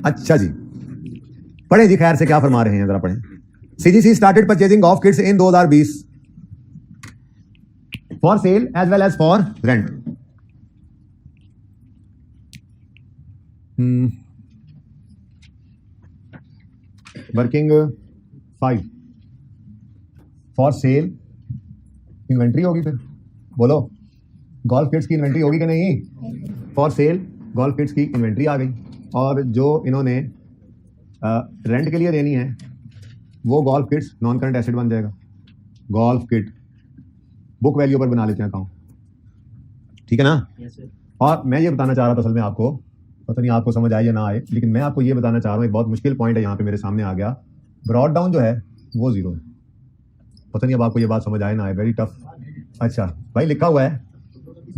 अच्छा जी, पढ़े जी खैर से क्या फरमा रहे हैं, जरा पढ़ें। CGC started purchasing of kits in 2020 for sale as well as for rent. Working 5 for sale inventory होगी, फिर बोलो गोल्फ किट्स की इन्वेंट्री होगी कि नहीं? फॉर सेल गोल्फ किट्स की इन्वेंट्री आ गई, और जो इन्होंने रेंट के लिए देनी है वो golf kits non current asset बन जाएगा। गोल्फ किट बुक वैल्यू पर बना लेते हैं अकाउंट, ठीक है ना? और मैं ये बताना चाह रहा था असल में आपको, पता नहीं आपको समझ आए या ना आए, लेकिन मैं आपको ये बताना चाह रहा हूँ, एक बहुत मुश्किल पॉइंट है यहाँ पे मेरे सामने आ गया। ब्रॉड डाउन जो है वो जीरो है। पता नहीं अब आपको ये बात समझ आए ना आए, वेरी टफ। अच्छा भाई, लिखा हुआ है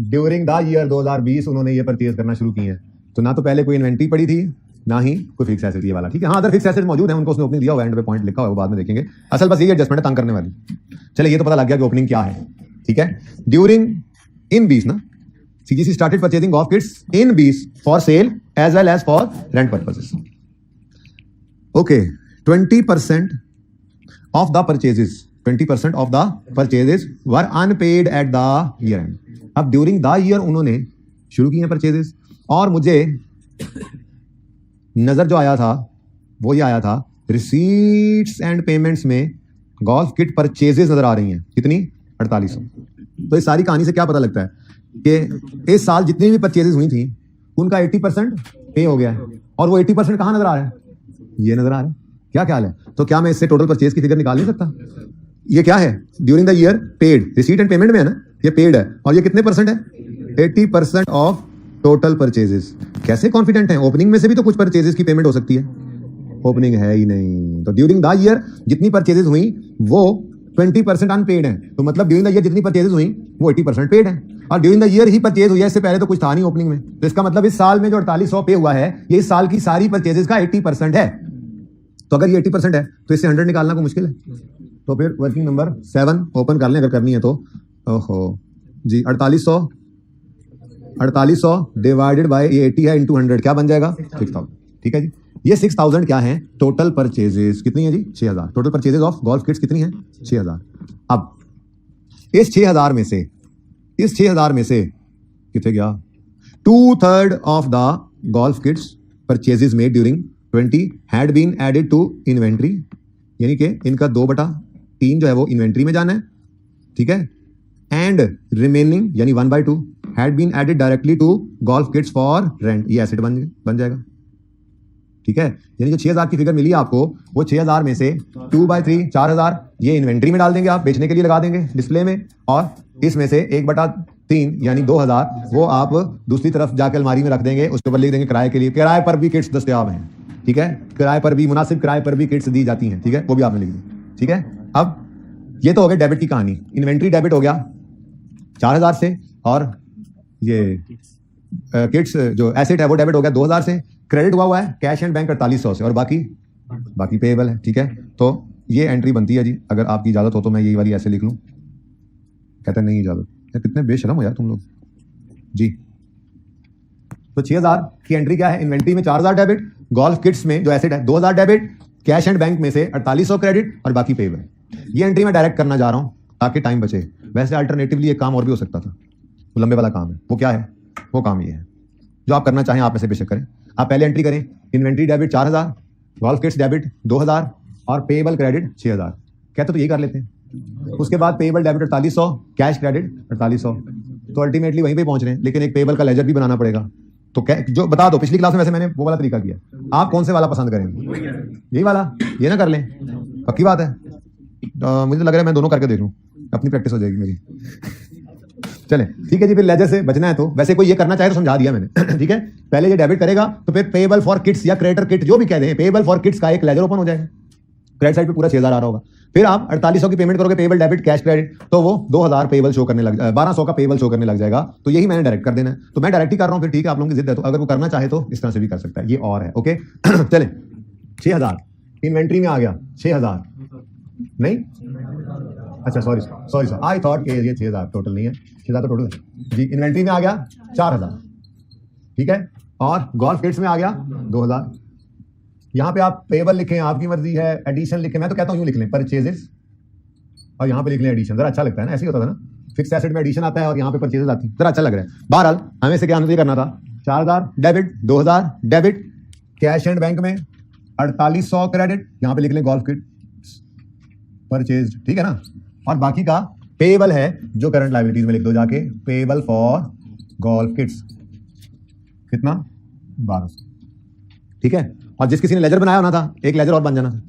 ड्यूरिंग द ईयर 2020 उन्होंने ये परचेज करना शुरू की है, तो ना तो पहले कोई इन्वेंट्री पड़ी थी ना ही कोई फिक्स एसेट ये वाला, ठीक है? हाँ, अदर फिक्स एसेट मौजूद है, उनको उसने ओपनिंग दिया हुआ है, एंड पे पॉइंट लिखा हुआ है, वो बाद में देखेंगे। असल बस ये एडजस्टमेंट है तंग करने वाली। चलिए, ये तो पता लग गया कि ओपनिंग क्या है, ठीक है? ड्यूरिंग इन 20 ना, CGC started purchasing of kits in 20 for sale as well as for rent purposes. Okay, 20% of the purchases were unpaid at the year end. अब ड्यूरिंग द ईयर उन्होंने शुरू की हैं परचेजेस, और मुझे नजर जो आया था वो ये आया था, रिसीट्स एंड पेमेंट्स में गोल्फ किट परचेजेस नजर आ रही हैं। कितनी? 4800। तो इस सारी कहानी से क्या पता लगता है कि इस साल जितनी भी परचेजेस हुई थी उनका 80% पे हो गया है, और वो 80% कहाँ नजर आ रहा है? ये नजर आ रहा है। क्या ख्याल है? तो क्या मैं इससे टोटल परचेज की फिगर निकाल नहीं सकता? ये क्या है? During the year paid, receipt and payment में है ना, ये पेड है, और ये कितने परसेंट है? 80% ऑफ टोटल परचेजेस। कैसे कॉन्फिडेंट है? ओपनिंग में से भी तो कुछ परचेजेस की पेमेंट हो सकती है, ओपनिंग है ही नहीं। तो ड्यूरिंग द ईयर जितनी परचेजेस हुई वो 20% अनपेड है, तो मतलब ड्यूरिंग द ईयर जितनी परचेजेस हुई वो 80% पेड है, और during the year he purchase हुई है, इससे पहले तो कुछ था नहीं ओपनिंग में। तो इसका मतलब इस साल में जो 4800 पे हुआ है ये इस साल की सारी परचेजेस का 80% है। तो अगर ये 80% है तो इससे 100 निकालना को मुश्किल है। तो फिर वर्किंग नंबर 7 ओपन कर लें अगर करनी है तो। ओहो जी, 4800 डिवाइडेड बाय ये 80 है इंटू 100 क्या बन जाएगा? 6000, ठीक है जी। ये 6000 क्या है? टोटल परचेजेस कितनी है जी? 6000। Total purchases of golf kits कितनी है? 6000। अब इस 6000 में से कितने गया? 2/3 of the golf kits purchases made during 20 had been added to inventory, यानी कि इनका 2/3 जो है वो इन्वेंट्री में जाना है, ठीक है? एंड रिमेनिंग यानी 1/2 had been added directly to golf kits for rent, ये एसेट बन जाएगा, ठीक है? यानी जो 6000 की फिगर मिली आपको, वो 6000 में से 2/3 4000 ये इन्वेंट्री में डाल देंगे, आप बेचने के लिए लगा देंगे डिस्प्ले में, और इसमें से 1/3 यानी 2000 वो आप दूसरी तरफ जाकर अलमारी में रख देंगे, उसके ऊपर लिख देंगे किराए के लिए। किराए पर भी किट्स दस्तयाब हैं, ठीक है? किराए पर भी, मुनासिब किराए पर भी किट्स दी जाती हैं, ठीक है? वो भी आपने लिख दी, ठीक है? अब ये तो हो गया डेबिट की कहानी। इन्वेंट्री डेबिट हो गया 4000 से, और ये किट्स जो एसेट है वो डेबिट हो गया 2000 से। क्रेडिट हुआ है कैश एंड बैंक 4800 से, और बाकी पेएबल है, ठीक है? तो ये एंट्री बनती है जी। अगर आपकी इजाजत हो तो मैं ये वाली ऐसे लिख लूं। कहते हैं नहीं इजाजत, कितने बेशरम हो यार तुम लोग जी। तो 6000 की एंट्री क्या है? इन्वेंट्री में 4000 डेबिट, गोल्फ किट्स में जो एसेट है 2000 डेबिट, कैश एंड बैंक में से 4800 क्रेडिट, और बाकी पेएबल। ये एंट्री मैं डायरेक्ट करना जा रहा हूं ताकि टाइम बचे। वैसे अल्टरनेटिवली एक काम और भी हो सकता था, वो लंबे वाला काम है। वो क्या है? वो काम ये है, जो आप करना चाहें आप में से बेशक करें। आप पहले एंट्री करें, inventory debit 4000, golf kits debit 2000, और पेएबल क्रेडिट 6000। कहते तो यही कर लेते हैं। उसके बाद पेएबल डेबिट 4800, कैश क्रेडिट 4800। तो अल्टीमेटली वहीं पे पहुंच रहे हैं, लेकिन एक पेएबल का लेजर भी बनाना पड़ेगा। तो जो बता दो, पिछली क्लास में वैसे मैंने वो वाला तरीका किया, आप कौन से वाला पसंद करेंगे? यही वाला, ये ना कर लें, पक्की बात है। मुझे तो लग रहा है मैं दोनों करके देख लूं, अपनी प्रैक्टिस हो जाएगी मेरी। चले ठीक है जी, फिर लेजर से बचना है तो वैसे कोई ये करना चाहे तो समझा दिया मैंने, ठीक है? पहले ये डेबिट करेगा तो फिर पेएबल फॉर किट्स या क्रेडिटर किट जो भी कह दें, पेएबल फॉर किट्स का एक लेजर ओपन हो जाएगा। क्रेडिट साइड पे पूरा 6000 आ रहा होगा। फिर आप 4800 की पेमेंट करोगे, पेएबल डेबिट कैश क्रेडिट, तो वो 2000 पेएबल शो करने लग 1200 का पेएबल शो करने लग जाएगा। तो यही मैंने डायरेक्ट कर देना है, तो मैं डायरेक्ट ही कर रहा हूं। फिर ठीक है, आप लोगों की जिद है तो अगर वो करना चाहे तो इस तरह से भी कर सकता है, ये और है। ओके चले, 6000 इन्वेंट्री में आ गया। 6000 नहीं, अच्छा सॉरी सर, आई थॉट ये 6000 टोटल नहीं है, 6000 तो टोटल है जी। इन्वेंट्री में आ गया 4000, ठीक है? और गोल्फ किट्स में आ गया 2000, यहां पे आप पेबल लिखें, आपकी मर्जी है, एडिशन लिखें, मैं तो कहता हूं यूं लिख लें परचेजेस, और यहां पे लिख लें एडिशन, जरा अच्छा लगता है ना, ऐसे ही होता था ना, फिक्स एसेट में एडिशन आता है और यहां पे परचेजेस आती है, जरा अच्छा लग रहा है। बहरहाल हमें से क्या आंसर करना था, 4000 debit, 2000 debit, cash and bank में 4800 क्रेडिट, यहां पे लिख लें गोल्फ किट परचेज, ठीक है ना, और बाकी का पेबल है जो करंट लायबिलिटीज में लिख दो जाके, पेबल फॉर गोल्फ किट्स कितना 1200, ठीक है। और जिस किसी ने लेजर बनाया होना था, एक लेजर और बन जाना था,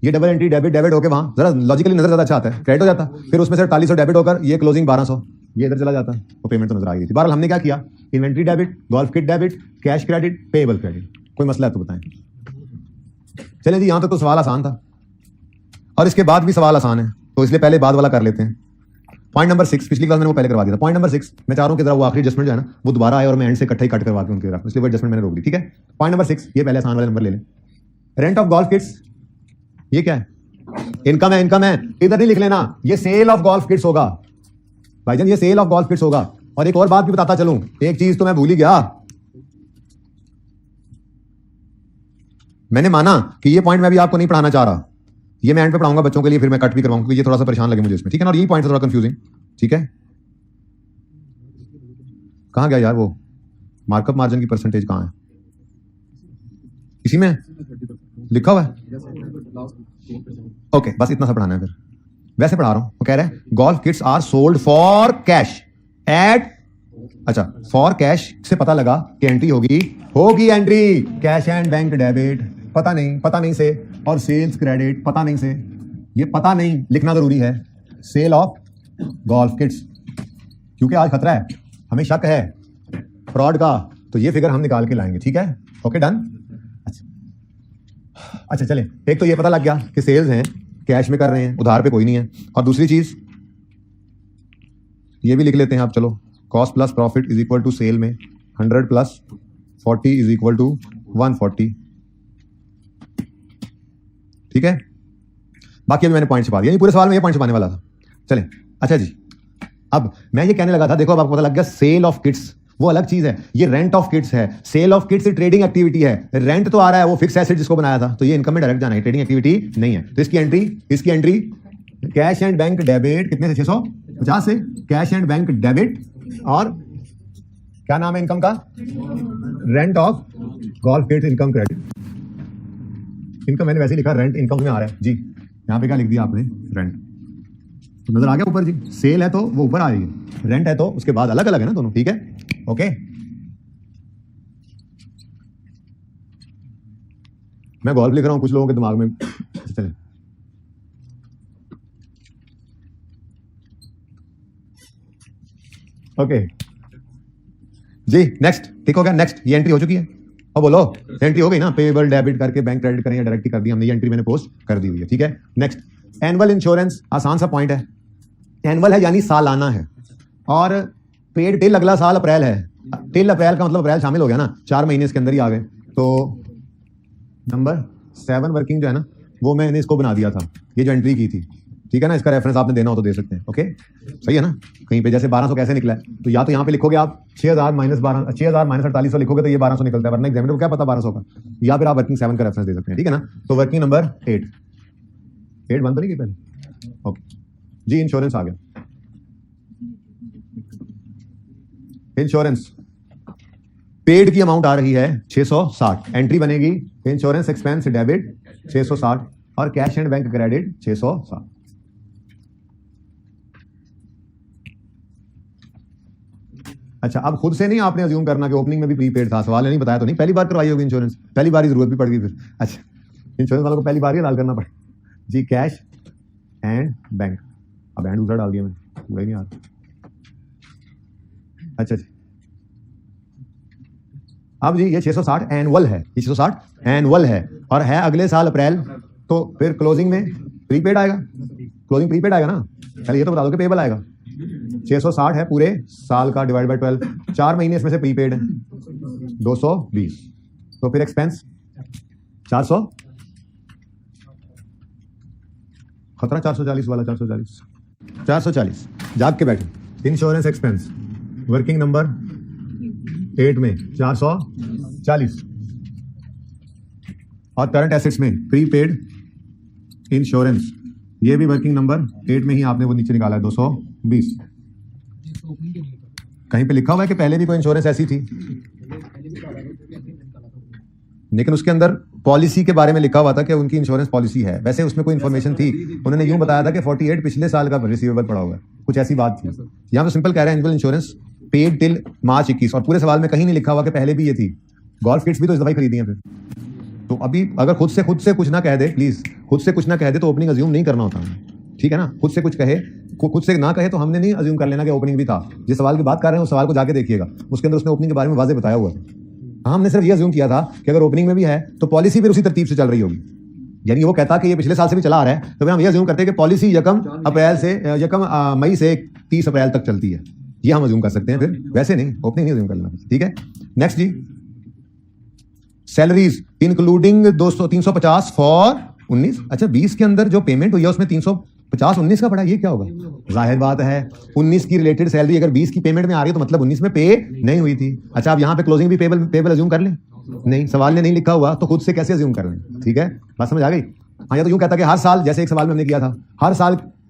ये डबल एंट्री डेबिट डेबिट होके वहां जरा लॉजिकली नजर ज्यादा अच्छा आता है, क्रेडिट हो जाता, फिर उसमें से 4800 डेबिट होकर ये क्लोजिंग 1200, ये इधर चला जाता, तो पेमेंट तो नजर आ गई थी। बहरहाल हमने क्या किया, inventory debit, golf kit debit, cash credit, payable credit, कोई मसला है तो बताएं। चले जी, यहां तक तो सवाल आसान था, और इसके बाद भी सवाल आसान है, तो इसलिए पहले बाद वाला कर लेते हैं। पॉइंट नंबर 6, पिछली क्लास मैंने वो पहले करवा दिया था। पॉइंट नंबर 6 मैं चाह रहा हूं कि जरा वो आखिरी एडजस्टमेंट जो है ना वो दोबारा आए और मैं एंड से इकट्ठा ही कट करवा के उनके रखूं, इसलिए वो एडजस्टमेंट मैंने रोक दी, ठीक है। पॉइंट नंबर 6, ये पहले आसान वाले नंबर ले लें। रेंट ऑफ गोल्फ किट्स, ये क्या है, इनकम है, इनकम है, इधर नहीं लिख लेना, ये सेल ऑफ गोल्फ किट्स होगा भाईजान, ये सेल ऑफ गोल्फ किट्स होगा। और एक और बात भी बताता चलूं, एक चीज तो मैं भूल ही गया, मैंने माना कि ये पॉइंट मैं भी आपको नहीं पढ़ाना चाह रहा, ये मैं एंड पे पढ़ाऊंगा बच्चों के लिए, फिर मैं कट भी करवाऊंगा क्योंकि ये थोड़ा सा परेशान लगे मुझे इसमें, ठीक है ना, और ये पॉइंट थोड़ा कंफ्यूजिंग, ठीक है। कहां गया यार वो मार्कअप मार्जिन की परसेंटेज, कहां है, इसी में लिखा हुआ है, ओके बस इतना सा पढ़ाना है, फिर वैसे पढ़ा रहा हूं। वो कह रहा है golf kits are sold for cash at, अच्छा फॉर कैश से पता लगा कि एंट्री होगी entry cash and bank debit, पता नहीं से, और सेल्स क्रेडिट पता नहीं से, ये पता नहीं लिखना जरूरी है, सेल ऑफ गोल्फ किट्स, क्योंकि आज खतरा है, हमें शक है फ्रॉड का, तो ये फिगर हम निकाल के लाएंगे, ठीक है, ओके डन। अच्छा चले, एक तो ये पता लग गया कि सेल्स हैं, कैश में कर रहे हैं, उधार पे कोई नहीं है, और दूसरी चीज ये भी लिख लेते हैं आप, चलो cost plus profit is equal to sale में 100 प्लस 40 इज इक्वल टू 140, ठीक है। बाकी अभी मैंने पॉइंट छुपा दिया, ये पूरे सवाल में ये पॉइंट छुपाने वाला था। चले अच्छा जी, अब मैं ये कहने लगा था, देखो अब आपको पता लग गया सेल ऑफ किट्स वो अलग चीज है, ये रेंट ऑफ किट्स है, sale of kits trading activity है, रेंट तो आ रहा है वो फिक्स एसेट जिसको बनाया था, तो ये इनकम में डायरेक्ट जाना है, ट्रेडिंग एक्टिविटी नहीं है, तो इसकी entry cash and bank debit कितने से 650 से, कैश एंड बैंक डेबिट, और क्या नाम है इनकम का, rent of golf kits income credit, income मैंने वैसे लिखा, रेंट इनकम में आ रहा है जी, यहां पे क्या लिख दिया आपने, रेंट, तो नजर आ गया ऊपर जी, सेल है तो वो ऊपर आ रही है, रेंट है तो उसके बाद अलग अलग है ना दोनों, ठीक है, ओके। मैं गोल्फ लिख रहा हूं, कुछ लोगों के दिमाग में चले, ओके जी, नेक्स्ट, ठीक हो गया, नेक्स्ट, ये एंट्री हो चुकी है, और बोलो एंट्री हो गई ना, पेबल डेबिट करके बैंक क्रेडिट करें या डायरेक्ट ही कर दी हमने, ये एंट्री मैंने पोस्ट कर दी हुई है, ठीक है। नेक्स्ट, एनुअल इंश्योरेंस, आसान सा पॉइंट है, एनुअल है यानी सालाना है, और पेड टिल अगला साल अप्रैल है, टिल अप्रैल का मतलब अप्रैल शामिल हो गया ना, 4 महीने इसके अंदर ही आ गए, तो नंबर 7 वर्किंग जो है ना वो मैंने इसको बना दिया था, ये जो एंट्री की थी, ठीक है ना, इसका रेफरेंस आपने देना हो तो दे सकते हैं, ओके सही है ना। कहीं पे जैसे 1200 कैसे निकला है, तो या तो यहाँ पे लिखोगे आप 6000 माइनस 4800 लिखोगे तो ये 1200 निकलता है, वरना एग्जामिनर को क्या पता 1200 का, या फिर आप वर्किंग 7 का रेफरेंस दे सकते हैं, ठीक है ना। तो वर्किंग नंबर 8 बन तो नहीं गई पहले, ओके जी। इंश्योरेंस आ गया, इंश्योरेंस पेड की अमाउंट आ रही है 660, एंट्री बनेगी इंश्योरेंस एक्सपेंस डेबिट 660 और कैश एंड बैंक क्रेडिट 660। अच्छा, अब खुद से नहीं आपने अज्यूम करना कि ओपनिंग में भी प्रीपेड था, सवाल नहीं बताया तो नहीं, पहली बार करवाई होगी इंश्योरेंस, पहली बार ही जरूरत भी पड़ गई फिर, अच्छा इंश्योरेंस वालों को पहली बार ही डाल करना पड़े जी, कैश एंड बैंक, अब एंड दूसरा डाल दिया मैंने, वही नहीं आ रहा, अच्छा जी। अब जी ये 660 एनुअल है, ये 660 एनुअल है और है अगले साल अप्रैल, तो फिर क्लोजिंग में प्रीपेड आएगा, क्लोजिंग प्रीपेड आएगा ना, चलिए ये तो बता दो कि पेबल आएगा। 660 है पूरे साल का डिवाइड बाय 12, 4 महीने इसमें से प्रीपेड है 220, तो फिर एक्सपेंस 400, खतरा 440 वाला, 440 जाग के बैठे। इंश्योरेंस एक्सपेंस वर्किंग नंबर 8 में 440, और करंट एसेट्स में प्रीपेड इंश्योरेंस, ये भी वर्किंग नंबर 8 में ही आपने वो नीचे निकाला है 220। कहीं पे लिखा हुआ है कि पहले भी कोई इंश्योरेंस ऐसी थी, लेकिन उसके अंदर पॉलिसी के बारे में लिखा हुआ था कि उनकी इंश्योरेंस पॉलिसी है, वैसे उसमें कोई इन्फॉर्मेशन थी, उन्होंने यूं बताया था कि 48 पिछले साल का रिसीवेबल पड़ा हुआ है, कुछ ऐसी बात थी। यहाँ पे सिंपल कह रहे हैं annual insurance paid till March 21, और पूरे सवाल में कहीं नहीं लिखा हुआ कि पहले भी ये थी। गोल्फ किट्स भी तो इस दफा खरीदी है फिर, तो अभी अगर खुद से कुछ ना कह दे, प्लीज खुद से कुछ ना कह दे तो ओपनिंग अज्यूम नहीं करना होता है, ठीक है ना। खुद से कुछ कहे, खुद से ना कहे तो हमने नहीं अज्यूम कर लेना कि ओपनिंग भी था। जिस सवाल की बात कर रहे हैं उस सवाल को जाके देखिएगा, उसके अंदर उसने ओपनिंग के बारे में वाजे बताया हुआ था। हमने सिर्फ ये अज्यूम किया था कि अगर ओपनिंग में भी है तो पॉलिसी फिर उसी तरतीब से चल रही होगी, यानी वो कहता कि ये पिछले साल से भी चला आ रहा है, तो फिर हम ये अज्यूम करते हैं कि पॉलिसी यकम मई से 30 अप्रैल तक चलती है, ये हम अज्यूम कर सकते हैं, फिर वैसे नहीं, ओपनिंग नहीं अज्यूम करना, ठीक है। नेक्स्ट जी, सैलरीज इंक्लूडिंग 350 फॉर 19, अच्छा 20 के अंदर जो पेमेंट हुई है उसमें 350 19 का पड़ा, ये क्या होगा? जाहिर बात है 19 की रिलेटेड सैलरी अगर 20 की पेमेंट में आ रही है तो मतलब 19 में पे नहीं हुई थी। अच्छा, अब यहाँ पे क्लोजिंग भी पेबल अज्यूम कर लें? नहीं, सवाल ने नहीं लिखा हुआ तो खुद से कैसे अज्यूम कर लें, ठीक है, बात समझ आ गई। हाँ, या तो यूं कहता कि हर साल, जैसे एक सवाल में हमने किया था,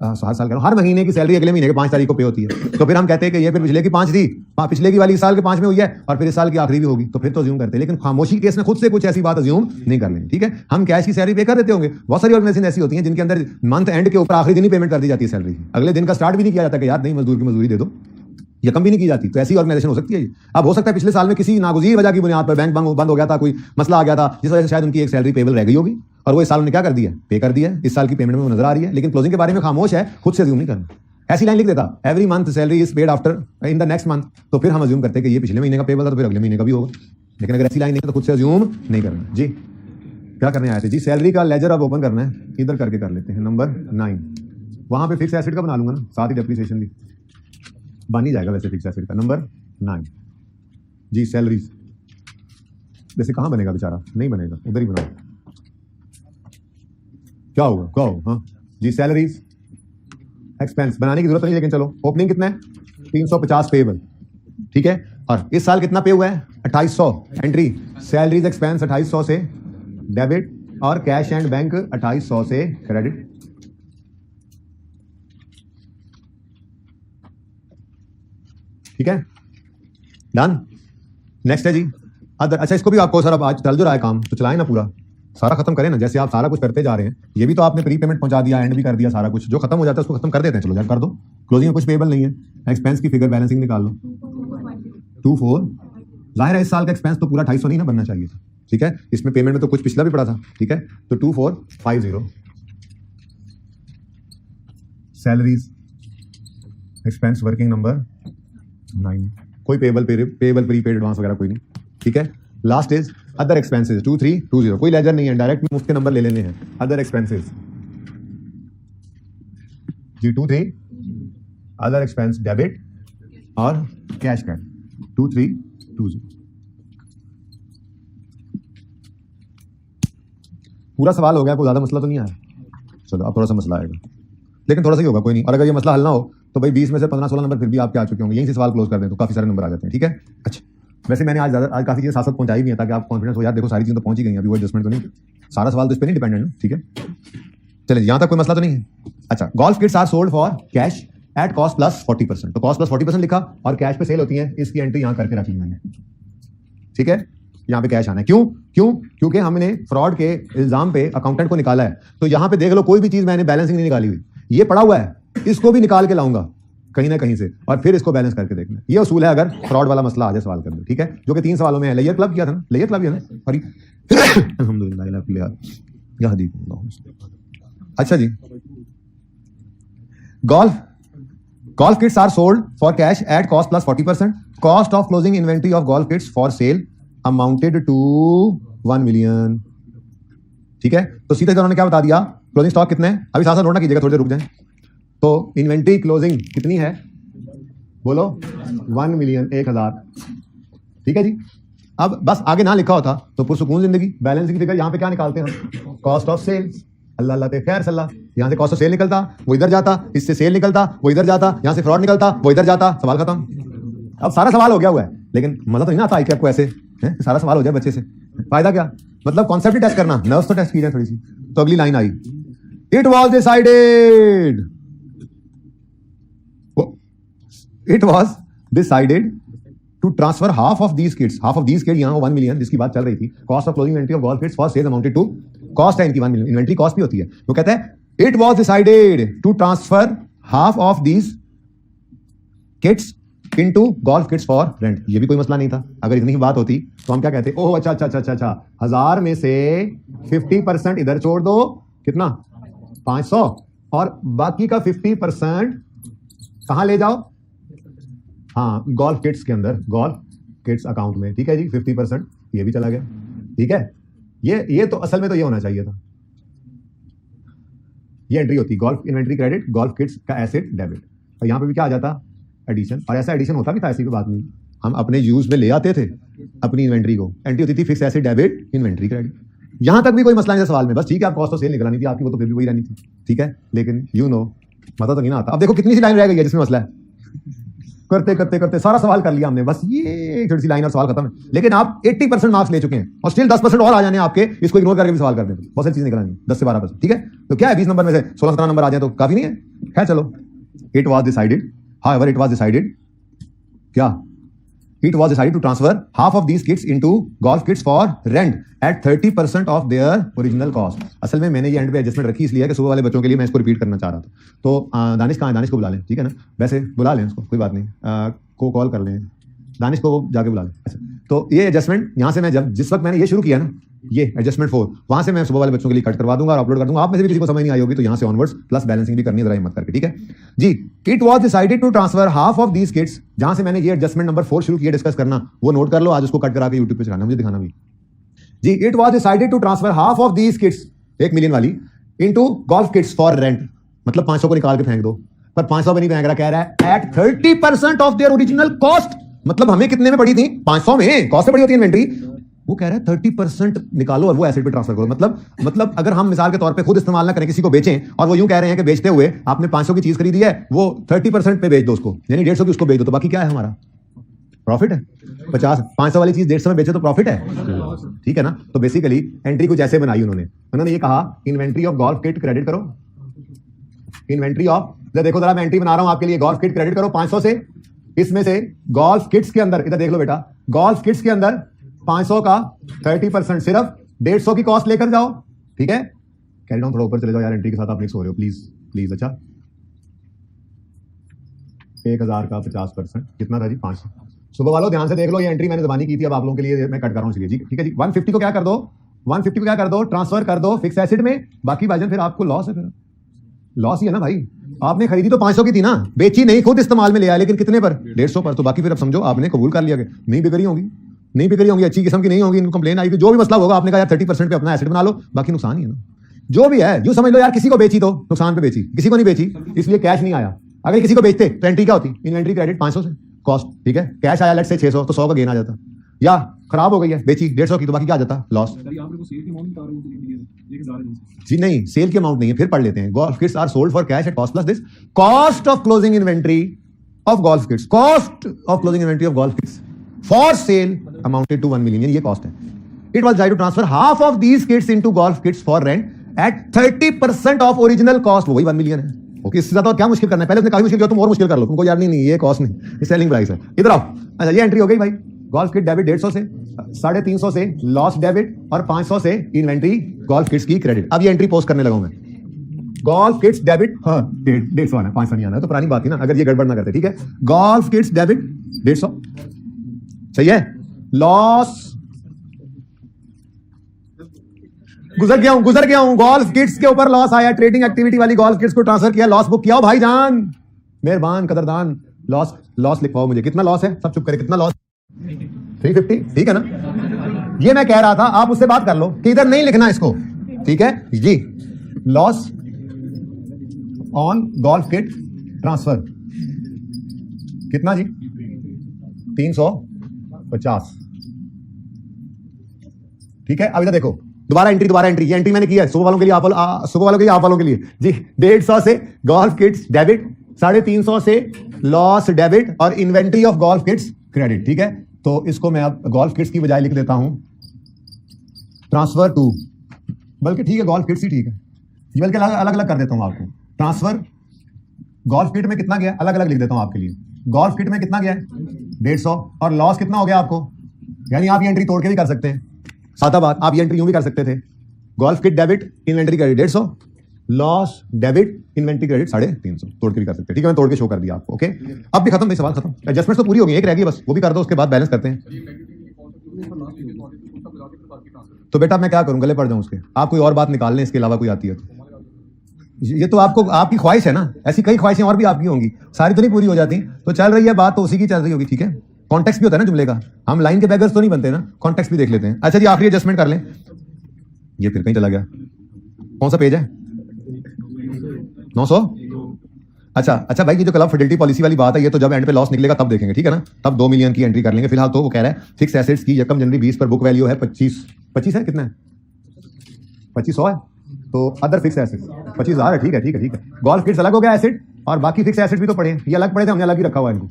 हर महीने की सैलरी अगले महीने के 5 तारीख को पे होती है, तो फिर हम कहते हैं कि ये फिर पिछले की 5 थी, पिछले की वाली इस साल के 5 में हुई है और फिर इस साल की आखिरी भी होगी, तो फिर तो अज्यूम करते हैं। लेकिन खामोशी केस में खुद से कुछ ऐसी बात अज्यूम नहीं कर लेंगे, ठीक है। हम कैश की सैलरी पे कर देते होंगे, बहुत सारी ऑर्गेनाइजेशन ऐसी होती हैं जिनके अंदर मंथ एंड के ऊपर आखिरी दिन ही पेमेंट कर दी जाती है सैलरी, अगले दिन का स्टार्ट भी नहीं किया जाता कि यार नहीं मजदूर की मजदूरी दे दो, या कम भी नहीं की जाती, तो ऐसी ऑर्गेनाइजेशन हो सकती है। अब हो सकता है पिछले साल में किसी नागुज़ीर वजह की बुनियाद पर बैंक बंद हो गया था, कोई मसला आ गया था जिस वजह से शायद उनकी एक सैलरी पेबल रह गई होगी और वो इस साल उन्होंने क्या कर दिया, पे कर दिया, इस साल की पेमेंट में वो नजर आ रही है, लेकिन क्लोजिंग के बारे में खामोश है, खुद से अज्यूम नहीं करना। ऐसी लाइन लिख देता, every month salary is paid after in the next month, तो फिर हम अज्यूम करते हैं कि ये पिछले महीने का पेबल था तो फिर अगले महीने का भी होगा, लेकिन अगर ऐसी लाइन नहीं है तो खुद से अज्यूम नहीं करना। जी क्या करने आए थे जी? सैलरी का लेजर अब ओपन करना है, इधर करके कर लेते हैं, नंबर 9, वहां पे फिक्स एसेट का बना लूंगा ना, साथ ही डेप्रिसिएशन भी बन ही जाएगा वैसे फिक्स एसेट का। नंबर 9 जी, सैलरीज, वैसे कहाँ बनेगा बेचारा, नहीं बनेगा, उधर ही बनाओ, क्या होगा हाँ जी, सैलरीज एक्सपेंस बनाने की जरूरत नहीं, लेकिन चलो ओपनिंग कितना है 350 पेबल, ठीक है, और इस साल कितना पे हुआ है 2800, एंट्री सैलरीज एक्सपेंस 2800 से डेबिट और कैश एंड बैंक 2800 से क्रेडिट, ठीक है, डन। नेक्स्ट है जी अदर, अच्छा इसको भी आपको सर अब आज चल जो रहा है काम तो चलाएं ना, पूरा सारा खत्म करें ना, जैसे आप सारा कुछ करते जा रहे हैं, ये भी तो आपने प्री पेमेंट पहुंचा दिया, एंड भी कर दिया, सारा कुछ जो खत्म हो जाता है उसको खत्म कर देते हैं, चलो यार कर दो। क्लोजिंग में कुछ पेबल नहीं है, एक्सपेंस की फिगर बैलेंसिंग निकाल लो 24, जाहिर है इस साल का एक्सपेंस तो पूरा 250 नहीं ना बनना चाहिए था, ठीक है, इसमें पेमेंट में तो कुछ पिछला भी पड़ा था, ठीक है, तो 2450 सैलरीज एक्सपेंस वर्किंग नंबर 9, कोई पेबल प्रीपेड एडवांस वगैरह कोई नहीं, ठीक है। लास्ट इज अदर एक्सपेंसेस 2320, कोई लेजर नहीं है, डायरेक्ट मुफ्त के नंबर ले लेने हैं। अदर एक्सपेंसेस जी 23, अदर एक्सपेंस डेबिट और कैश कार्ड 2320, पूरा सवाल हो गया, कोई ज्यादा मसला तो नहीं आया, चलो अब थोड़ा सा मसला आएगा, लेकिन थोड़ा सा ही होगा, कोई नहीं, और अगर ये मसला हल ना हो तो भाई 20 में से 15-16 नंबर फिर भी आपके आ चुके होंगे, यहीं से सवाल क्लोज कर दें तो काफी सारे नंबर आ जाते हैं, ठीक है। अच्छा वैसे मैंने आज काफी चीजें साथ पहुंचाई भी है ताकि आप कॉन्फिडेंस हो, यार देखो सारी चीजें तो पहुंच ही गई हैं, अभी वो एडजस्टमेंट तो नहीं, सारा सवाल तो इस पर नहीं डिपेंडेंट है, ठीक है। चलिए यहाँ तक कोई मसला तो नहीं है। अच्छा, golf kits are sold for cash at cost plus 40%, तो कॉस्ट प्लस 40% लिखा और कैश पे सेल होती है, इसकी एंट्री यहाँ करके रखी मैंने, ठीक है, यहाँ पे कैश आना है। क्योंकि हमने फ्रॉड के इल्जाम पे अकाउंटेंट को निकाला है, तो यहाँ पे देख लो कोई भी चीज मैंने बैलेंसिंग नहीं निकाली हुई, ये पड़ा हुआ है, इसको भी निकाल के लाऊंगा कहीं ना कहीं से और फिर इसको बैलेंस करके देखना, ये उसूल है अगर फ्रॉड वाला मसला आ जाए सवाल करने, ठीक है, जो कि 3 सवालों में है। लेयर क्लब किया था ना, लेयर क्लब किया ना, सॉरी अल्हम्दुलिल्लाह। अच्छा जी, golf kits are sold for cash at cost plus 40%, cost of closing inventory of golf kits for sale amounted to 1 million, ठीक है। तो सीधे उन्होंने क्या बता दिया, क्लोजिंग स्टॉक कितने हैं, अभी साथ साथ नोट ना कीजिएगा, थोड़ी देर रुक जाए। तो इन्वेंट्री क्लोजिंग कितनी है, बोलो 1 मिलियन, 1000, ठीक है जी। अब बस आगे ना लिखा होता तो पुरसुकून जिंदगी, बैलेंसिंग फिगर यहाँ पे क्या निकालते हैं, कॉस्ट ऑफ सेल्स, अल्लाह अल्लाह ते खैर सल्ला, यहाँ से कॉस्ट ऑफ सेल निकलता वो इधर जाता, इससे सेल निकलता वो इधर जाता, यहाँ से फ्रॉड निकलता वो इधर जाता, सवाल खत्म। अब सारा सवाल हो गया हुआ है, लेकिन मजा तो नहीं आता आई कि आपको ऐसे है? सारा सवाल हो जाए बच्चे से, फायदा क्या, मतलब कॉन्सेप्ट ही टेस्ट करना, नर्व्स तो टेस्ट की जाए थोड़ी सी। तो अगली लाइन आई, it was decided to transfer half of these kids, यहां 1 मिलियन जिसकी बात चल रही थी, cost of closing inventory of golf kits for sales amounted to, cost है इनकी 1 मिलियन, इन्वेंटरी कॉस्ट भी होती है। वो कहता है it was decided to transfer half of these kits into golf kits for rent. ये भी कोई मसला नहीं था, अगर इतनी ही बात होती तो हम क्या कहते, ओह अच्छा, 1000 में से 50% इधर छोड़ दो, कितना 500, और बाकी का 50% कहां ले जाओ, हाँ गोल्फ किट्स के अंदर, गोल्फ किट्स अकाउंट में, ठीक है जी। 50% ये भी चला गया, ठीक है। ये तो असल में तो ये होना चाहिए था, ये एंट्री होती golf inventory credit, golf kits का एसेट डेबिट, और यहां पे भी क्या आ जाता एडिशन, और ऐसा एडिशन होता भी था, ऐसी कोई बात नहीं, हम अपने यूज में ले आते थे अपनी इन्वेंट्री को, एंट्री होती थी fix asset debit inventory credit, यहां तक भी कोई मसला नहीं था सवाल में, बस ठीक है आप कॉस्ट ऑफ सेल निकलानी थी आपकी, वो तो फिर भी वही रहनी थी, ठीक है। लेकिन मजा तो नहीं ना आता। अब देखो कितनी सी लाइन रह गई है जिसमें मसला है, करते करते करते सारा सवाल कर लिया हमने, बस ये थोड़ी सी लाइन और सवाल खत्म है। लेकिन आप 80% मार्क्स ले चुके हैं और स्टिल 10% और आ जाने आपके, इसको इग्नोर करके भी सवाल कर दें, बहुत सारी चीज निकलनी है, 10 से 12%, ठीक है। तो क्या है 20 नंबर में से 16-17 नंबर आ जाए तो काफी नहीं है, खैर चलो। It was decided, however it was decided, क्या it was decided to transfer half of these kits into golf kits for rent at 30% of their original cost। असल में मैंने ये एंड पे एडजस्टमेंट रखी इसलिए कि सुबह वाले बच्चों के लिए मैं इसको रिपीट करना चाह रहा था। तो दानिश कहाँ है, दानिश को बुला लें, ठीक है ना, वैसे बुला लें उसको, कोई बात नहीं, को कॉल कर लें, दानिश को जाके बुला लें। अच्छा, तो ये एडजस्टमेंट यहाँ से मैं जिस वक्त मैंने ये शुरू किया ना, ये एडजस्टमेंट 4, वहां से मैं सुबह वाले बच्चों के लिए कट करवा दूंगा और अपलोड कर दूंगा। आप में से भी किसी को समझ नहीं आई होगी तो यहाँ से ऑनवर्ड्स प्लस बैलेंसिंग भी करनी है, जरा हिम्मत करके, ठीक है जी। It was decided to transfer half of these kits, जहां से मैंने ये एडजस्टमेंट नंबर 4 शुरू किया डिस्कस करना, वो नोट कर लो, आज उसको कट करा के यूट्यूब पे चलाना, मुझे दिखाना भी जी। It was decided to transfer half of these kits, 1 million वाली, into golf kits for rent, मतलब 500 को निकाल के फेंक दो, पर 500 पे नहीं फेंक रहा, कह रहा है at 30% of their original cost, मतलब हमें कितने में पड़ी थी, 500 में, कॉस्ट से पड़ी होती है इन्वेंट्री, वो कह रहा है 30% निकालो और वो एसेट पे ट्रांसफर करो। मतलब अगर हम मिसाल के तौर पे खुद इस्तेमाल ना करें, किसी को बेचें, और वो यूं कह रहे हैं कि बेचते हुए आपने 500 की चीज खरीदी है, वो 30% पे बेच दो उसको, यानी 150 की उसको बेच दो, तो बाकी क्या है हमारा प्रॉफिट है 50। 500 वाली चीज 150 में बेचे तो प्रॉफिट है, ठीक है ना। तो बेसिकली एंट्री कुछ ऐसे बनाई उन्होंने ये कहा inventory of golf kit credit करो, इन्वेंट्री ऑफ, देखो जरा मैं एंट्री बना रहा हूं आपके लिए, गोल्फ किट क्रेडिट करो 500 से, इसमें से गोल्फ किट्स के अंदर, इधर देख लो बेटा, गोल्फ किट्स के अंदर 500 का 30%, सिर्फ 150 की कॉस्ट लेकर जाओ, ठीक है। कैरी डाउन थोड़ा ऊपर चले जाओ यार, एंट्री के साथ आप मिक्स हो रहे हो, प्लीज। अच्छा 1000 का 50% कितना था जी, 500। सुबह वालों ध्यान से देख लो, ये एंट्री मैंने जबानी की थी, अब आप लोगों के लिए मैं कट कर रहा हूं इसलिए जी, ठीक है जी। 150 को क्या कर दो, 150 को क्या कर दो, ट्रांसफर कर दो फिक्स एसेट में, बाकी भाईजान फिर आपको लॉस है, फिर लॉस ही है ना भाई। आपने खरीदी तो 500 की थी ना, बेची नहीं, खुद इस्तेमाल में ले आया, लेकिन कितने पर, 150 पर, तो बाकी फिर अब समझो आपने कबूल कर लिया कि नहीं बिक रही होंगी, अच्छी किस्म की नहीं होगी, इनको कंप्लेन आएगी, जो भी मसला होगा, आपने कहा यार 30% पे अपना एसेट बना लो, बाकी नुकसान ही है ना, जो भी है। जो समझ लो यार, किसी को बेची तो नुकसान पे बेची, किसी को नहीं बेची इसलिए कैश नहीं आया। अगर किसी को बेचते तो एंट्री क्या होती, इन्वेंट्री क्रेडिट 500 से कॉस्ट, ठीक है, कैश आया लेट से 600, तो 100 का गेन आ जाता, या खराब हो गई है बेची 150 की, तो बाकी क्या आ जाता, लॉस। जी नहीं, सेल की अमाउंट नहीं है, फिर पढ़ लेते हैं। Golf kits are sold for cash at cost plus this cost of closing inventory of golf kits, cost of closing inventory of golf kits for sale amounted to 1 million, ये cost है। It was decided to transfer half of these kits into golf kits for rent at 30% of original cost, वही 1 million है। Okay, इससे ज्यादा क्या मुश्किल करना है, पहले उसने काफी मुश्किल किया, तुम और मुश्किल कर लो, तुमको यार नहीं ये कॉस्ट नहीं, ये सेलिंग प्राइस है। इधर आओ, अच्छा ये एंट्री हो गई भाई, गोल्फ किट डेबिट 150 से, 350 से लॉस डेबिट, और 500 से इन्वेंट्री गोल्फ किट्स की क्रेडिट। अब ये एंट्री पोस्ट करने लगा हूं मैं, गोल्फ किट्स डेबिट, हाँ 150 आना, 500 नहीं आना, तो पुरानी बात थी ना, अगर ये गड़बड़ ना करते, ठीक है। गोल्फ किट्स डेबिट 150, सही है। लॉस गुजर गया हूं, गोल्फ किट्स के ऊपर लॉस आया, ट्रेडिंग एक्टिविटी वाली गोल्फ किट्स को ट्रांसफर किया, लॉस बुक किया, भाईजान मेहरबान कदरदान, लॉस लिखवाओ मुझे, कितना लॉस है, सब चुप करे, कितना लॉस, 350, ठीक है ना। ये मैं कह रहा था, आप उससे बात कर लो कि इधर नहीं लिखना इसको, ठीक है जी। Loss on golf kit transfer कितना जी, 350, ठीक है। अब इधर देखो, दोबारा एंट्री, ये एंट्री मैंने किया है सुबह वालों के लिए, आप वालों के लिए जी। 150 से गोल्फ किट्स डेबिट, 350 से लॉस डेबिट, और inventory of golf kits credit, ठीक है। तो इसको मैं अब गोल्फ किट्स की बजाय लिख देता हूं ट्रांसफर टू, बल्कि ठीक है गोल्फ किट्स ही ठीक है, ये बल्कि अलग अलग कर देता हूँ आपको। ट्रांसफर गोल्फ किट में कितना गया, अलग अलग लिख देता हूँ आपके लिए। गोल्फ किट में कितना गया है 150, और लॉस कितना हो गया आपको, यानी आप ये एंट्री तोड़ के भी कर सकते हैं। सादा बात, आप ये एंट्री यूं भी कर सकते थे, golf kit debit inventory credit 150, loss debit inventory credit 350, तोड़ के भी कर सकते हैं। ठीक है, मैंने तोड़ के शो कर दिया आपको। ओके, अब भी खत्म, नहीं सवाल खत्म, एडजस्टमेंट तो पूरी हो गई, एक रह गई बस, वो भी कर दो, उसके बाद बैलेंस करते हैं। तो बेटा मैं क्या करूं, गले पड़ जाऊं उसके, आप कोई और बात निकाल लें इसके अलावा कोई आती है तो। ये तो आपको आपकी ख्वाहिश है ना, ऐसी कई ख्वाहिशें और भी आपकी होंगी, सारी तो नहीं पूरी हो जाती, तो चल रही है बात तो उसी की चल रही होगी। ठीक है, कॉन्टेक्स्ट भी होता है ना जुमले का, हम लाइन के बैगर्स तो नहीं बनते ना, कॉन्टेक्स्ट भी देख लेते हैं। अच्छा जी, आखिरी एडजस्टमेंट कर लें, ये फिर कहीं चला गया, कौन सा पेज है 900। अच्छा भाई, ये जो क्लब फिडेलिटी पॉलिसी वाली बात है, ये तो जब एंड पे लॉस निकलेगा तब देखेंगे, ठीक है ना, तब 2 मिलियन की एंट्री कर लेंगे। फिलहाल तो वो कह रहा है फिक्स एसेट्स की यकम जनवरी 20 पर बुक वैल्यू है 25 है, कितना है 2500 है, तो अदर फिक्स एसेट्स 25,000 है। ठीक है, गोल्फ किट्स अलग हो गया एसेट, और बाकी फिक्स एसेट्स भी तो पड़े हैं, ये अलग पड़े थे, हमने अलग ही रखा हुआ है इनको,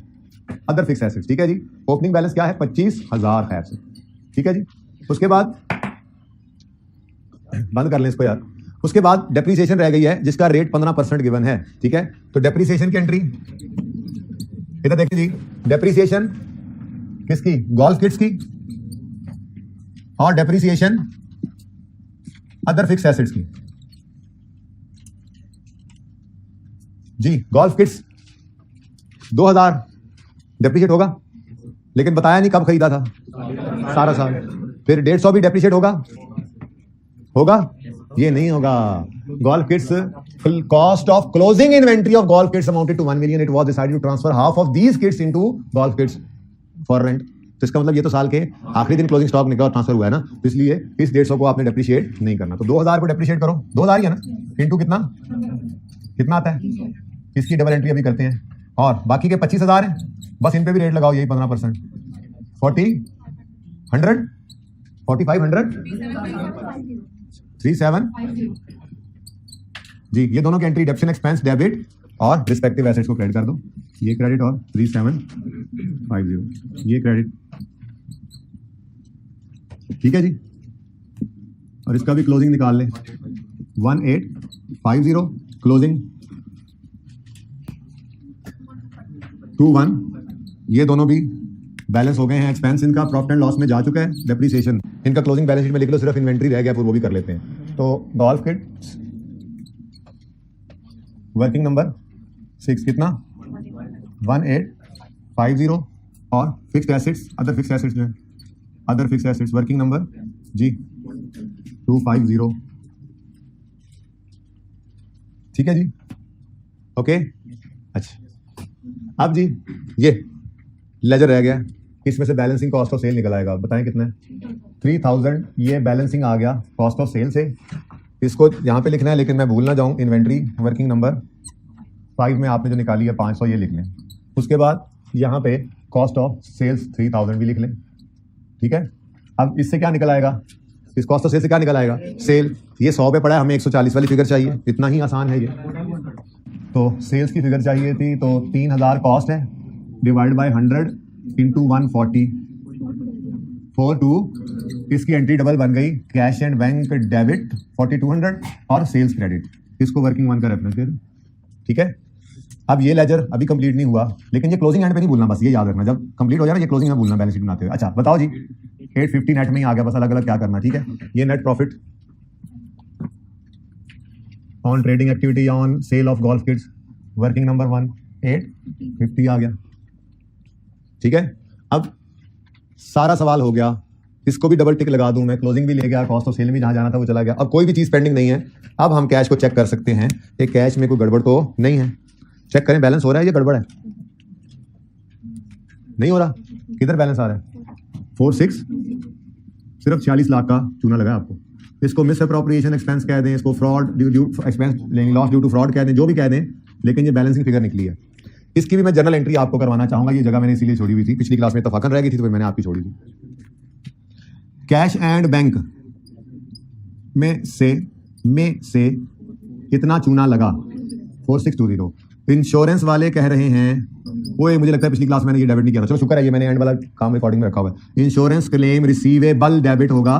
अदर फिक्स एसेट्स। ठीक है जी, ओपनिंग बैलेंस क्या है 25,000 है। ठीक है जी, उसके बाद बंद कर लें इसको यार। उसके बाद डेप्रीसिएशन रह गई है जिसका रेट 15% गिवन है। ठीक है, तो डेप्रीसिएशन की एंट्री इधर देखिए जी, डेप्रीसिएशन किसकी, गोल्फ किट्स की, और डेप्रीसिएशन अदर फिक्स एसेट्स की। जी, गोल्फ किट्स 2000 डेप्रीशिएट होगा, लेकिन बताया नहीं कब खरीदा था, सारा साल। फिर 150 भी डेप्रीशिएट होगा, ये नहीं होगा। Golf kits cost of closing inventory of golf kits amounted to 1 million, it was decided to transfer half of these kits into golf kits for rent. तो इसका मतलब ये तो साल के आखिरी दिन क्लोजिंग स्टॉक निकला और ट्रांसफर हुआ है ना, तो इसलिए इस 150 को आपने डेप्रीशिएट नहीं करना। तो 2000 को डेप्रीशिएट करो, 2000 ही है ना, इनटू कितना आता है, इसकी डबल एंट्री अभी करते हैं, और बाकी के 25,000 है, बस इन पे भी रेट लगाओ, यही 15%, 40, 100, 4500, 37 जी, ये दोनों की एंट्री डेप्शन एक्सपेंस डेबिट और रिस्पेक्टिव एसेट्स को क्रेडिट कर दो, ये क्रेडिट और 3750 ये क्रेडिट। ठीक है जी, और इसका भी क्लोजिंग निकाल ले, 1850 क्लोजिंग 21, ये दोनों भी बैलेंस हो गए हैं, एक्सपेंस इनका प्रॉफिट एंड लॉस में जा चुका है, डेप्रीसिएशन इनका क्लोजिंग बैलेंस शीट में लिख लो, सिर्फ इन्वेंट्री रह गया, फिर वो भी कर लेते हैं। तो गोल्फ किट्स वर्किंग नंबर 6 कितना 1850, और fixed assets other fixed assets जो है, other fixed assets working number जी 250। ठीक है जी, ओके। अच्छा, अब जी ये लेजर रह गया, इसमें से बैलेंसिंग कॉस्ट ऑफ सेल निकल आएगा, बताएं कितना है 3000, ये बैलेंसिंग आ गया कॉस्ट ऑफ सेल से, इसको यहाँ पे लिखना है, लेकिन मैं भूल ना जाऊँ, इन्वेंट्री वर्किंग नंबर 5 में आपने जो निकाली है 500 ये लिख लें। उसके बाद यहाँ पे कॉस्ट ऑफ सेल्स 3000 भी लिख लें। ठीक है, अब इससे क्या निकल आएगा, इस कॉस्ट ऑफ सेल से क्या निकल आएगा, सेल ये 100 पे पड़ा है, हमें 140 वाली फिगर चाहिए, इतना ही आसान है ये। तो सेल्स की फिगर चाहिए थी, तो 3000 कॉस्ट है, डिवाइड बाय 100 इंटू 140, 42, इसकी एंट्री डबल बन गई, कैश एंड बैंक डेबिट 4200 और सेल्स क्रेडिट, इसको वर्किंग 1 का रेफरेंस दे दो। ठीक है, अब ये लेजर अभी कंप्लीट नहीं हुआ, लेकिन ये क्लोजिंग एंड पे नहीं भूलना, बस ये याद रखना, जब कंप्लीट हो जाए ना ये क्लोजिंग में भूलना बैलेंस शीट बनाते हुए। अच्छा बताओ जी, 850 नेट में ही आ गया, बस अलग अलग क्या करना। ठीक है, ये net profit on trading activity on sale of golf kits working number 1 850 आ गया। ठीक है, अब सारा सवाल हो गया, इसको भी डबल टिक लगा दूं मैं, क्लोजिंग भी ले गया, कॉस्ट ऑफ सेल में जहां जाना था वो चला गया, अब कोई भी चीज पेंडिंग नहीं है। अब हम कैश को चेक कर सकते हैं, ये कैश में कोई गड़बड़ तो नहीं है, चेक करें बैलेंस हो रहा है, ये गड़बड़ है नहीं हो रहा, किधर बैलेंस आ रहा है 46, सिर्फ 46 लाख का चूना लगा आपको, इसको मिस अप्रोप्रिएशन एक्सपेंस कह दें, इसको fraud expense loss due to fraud कह दें, जो भी कह दें, लेकिन ये बैलेंसिंग फिगर निकली है। इसकी भी मैं जनरल एंट्री आपको करवाना चाहूंगा, ये जगह मैंने इसीलिए छोड़ी हुई थी, पिछली क्लास में तफाकन रह गई थी तो मैंने आपकी छोड़ी थी। कैश एंड बैंक में से इतना चूना लगा 4620, इंश्योरेंस वाले कह रहे हैं वो मुझे लगता है पिछली क्लास मैंने ये डेबिट नहीं किया था। चलो शुक्र है ये मैंने एंड वाला काम रिकॉर्डिंग में रखा हुआ है। इंश्योरेंस क्लेम रिसीवेबल डेबिट होगा,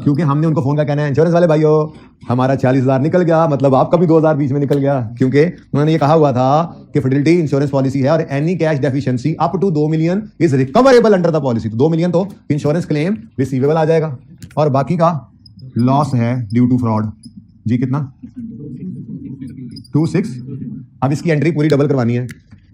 क्योंकि हमने उनको फोन का कहना है इंश्योरेंस वाले भाइयों हमारा 40,000 निकल गया, मतलब आपका भी 2,000 बीच में निकल गया, क्योंकि उन्होंने ये कहा हुआ था कि फिडेलिटी इंश्योरेंस पॉलिसी है और any cash deficiency up to 2 million is recoverable under the policy. तो 2 मिलियन तो इंश्योरेंस क्लेम रिसीवेबल आ जाएगा और बाकी का लॉस है ड्यू टू फ्रॉड जी कितना 26। अब इसकी एंट्री पूरी डबल करवानी है,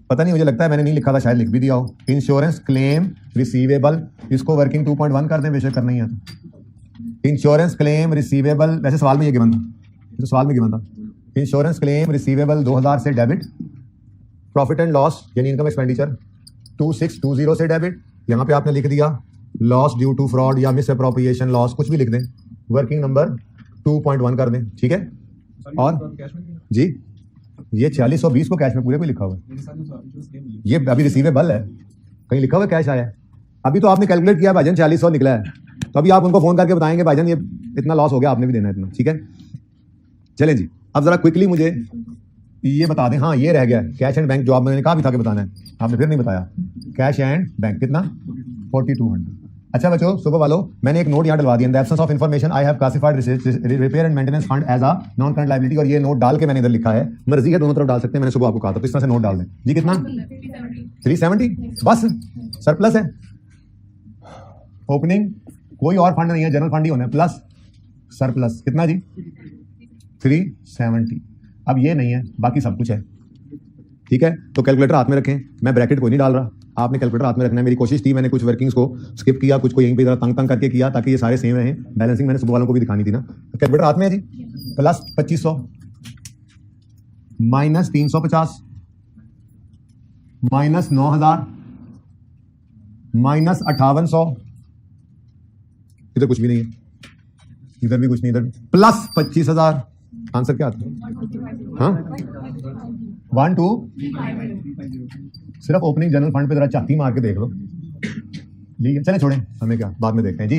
पता नहीं मुझे लगता है मैंने नहीं लिखा था, शायद लिख भी दिया हो। इंश्योरेंस क्लेम रिसीवेबल, इसको वर्किंग 2.1 कर दें, बेशक करना ही है तो इंश्योरेंस क्लेम रिसीवेबल, वैसे सवाल में ये गिवन था, तो सवाल में गिवन था इंश्योरेंस क्लेम रिसीवेबल 2000 से डेबिट, प्रॉफिट एंड लॉस यानी इनकम एक्सपेंडिचर 2620 से डेबिट, यहाँ पे आपने लिख दिया लॉस ड्यू टू फ्रॉड या मिस अप्रोप्रिएशन लॉस, कुछ भी लिख दें, वर्किंग नंबर 2.1 कर दें, ठीक है। और जी ये 4620 को कैश में पूरे पे लिखा हुआ है, ये अभी रिसीवेबल है, कहीं लिखा हुआ कैश आया है, अभी तो आपने कैलकुलेट किया भाईजान 4600 निकला है, तो अभी आप उनको फोन करके बताएंगे भाईजान ये इतना लॉस हो गया, आपने भी देना है इतना, ठीक है। चलें जी, अब जरा क्विकली मुझे ये बता दें, हाँ ये रह गया कैश एंड बैंक, जो आप मैंने कहा भी था कि बताना है, आपने फिर नहीं बताया। कैश एंड बैंक कितना 4200। अच्छा बच्चों, सुबह वालों मैंने एक नोट यहाँ डलवा दिया, in the absence of information I have classified repair and maintenance fund as a non current liability, और ये नोट डाल के मैंने इधर लिखा है, मर्जी है दोनों तरफ डाल सकते हैं, मैंने सुबह आपको कहा था, तो इस तरह से नोट डाल दें जी। कितना 370 बस सरप्लस है, ओपनिंग कोई और फंड नहीं है, जनरल फंड ही होना है, प्लस सरप्लस कितना जी 370। अब ये नहीं है, बाकी सब कुछ है, ठीक है। तो कैलकुलेटर हाथ में रखें, मैं ब्रैकेट कोई नहीं डाल रहा, आपने कैलकुलेटर हाथ में रखना है। मेरी कोशिश थी, मैंने कुछ वर्किंग्स को स्किप किया, कुछ को यहीं पे जरा तंग तंग करके किया ताकि ये सारे सेम रहें, बैलेंसिंग मैंने सुबह वालों को भी दिखानी थी ना। कैलकुलेटर हाथ में है जी, प्लस 2500 माइनस 350 माइनस 9000 माइनस 5800, इधर कुछ भी नहीं है, इधर भी कुछ नहीं, इधर प्लस 25,000। आंसर क्या आता है? हाँ 1 2, सिर्फ ओपनिंग जनरल फंड पे जरा चाती मार के देख लो, ठीक है। चले छोड़ें, हमें क्या बाद में देखते हैं जी।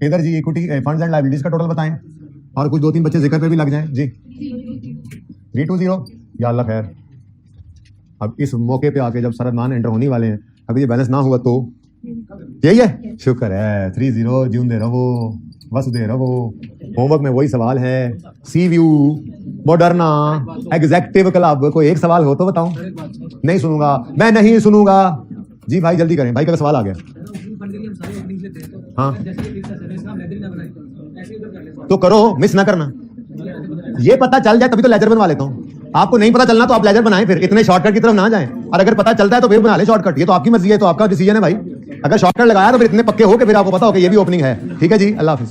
इधर जी इक्विटी फंड्स एंड लायबिलिटीज का टोटल बताएं, और कुछ 2-3 बच्चे जिक्र पे भी लग जाएं जी। 320 या अल्लाह खैर। अब इस मौके पे आके जब सरदमान एंटर होने वाले हैं, अभी ये बैलेंस ना हुआ तो यही है, शुक्र है 30 जींदे रहो वसदे रहो। होमवर्क में वही सवाल है, सी व्यू मॉडर्ना एग्जेक्टिव क्लब, कोई एक सवाल हो तो बताऊं। नहीं सुनूंगा, मैं नहीं सुनूंगा जी। भाई जल्दी करें, भाई का सवाल आ गया। हाँ तो करो, मिस ना करना, ये पता चल जाए तभी तो लेजर बनवा लेता हूँ। आपको नहीं पता चलना तो आप लेजर बनाएं, फिर इतने शॉर्टकट की तरफ ना जाएं, और अगर पता चलता है तो फिर बना ले शॉर्टकट, ये तो आपकी मर्जी है, तो आपका डिसीजन है भाई। अगर शॉर्टकट लगाया तो फिर इतने पक्के हो कि फिर आपको पता हो कि ये भी ओपनिंग है, ठीक है जी। अल्लाह हाफिज।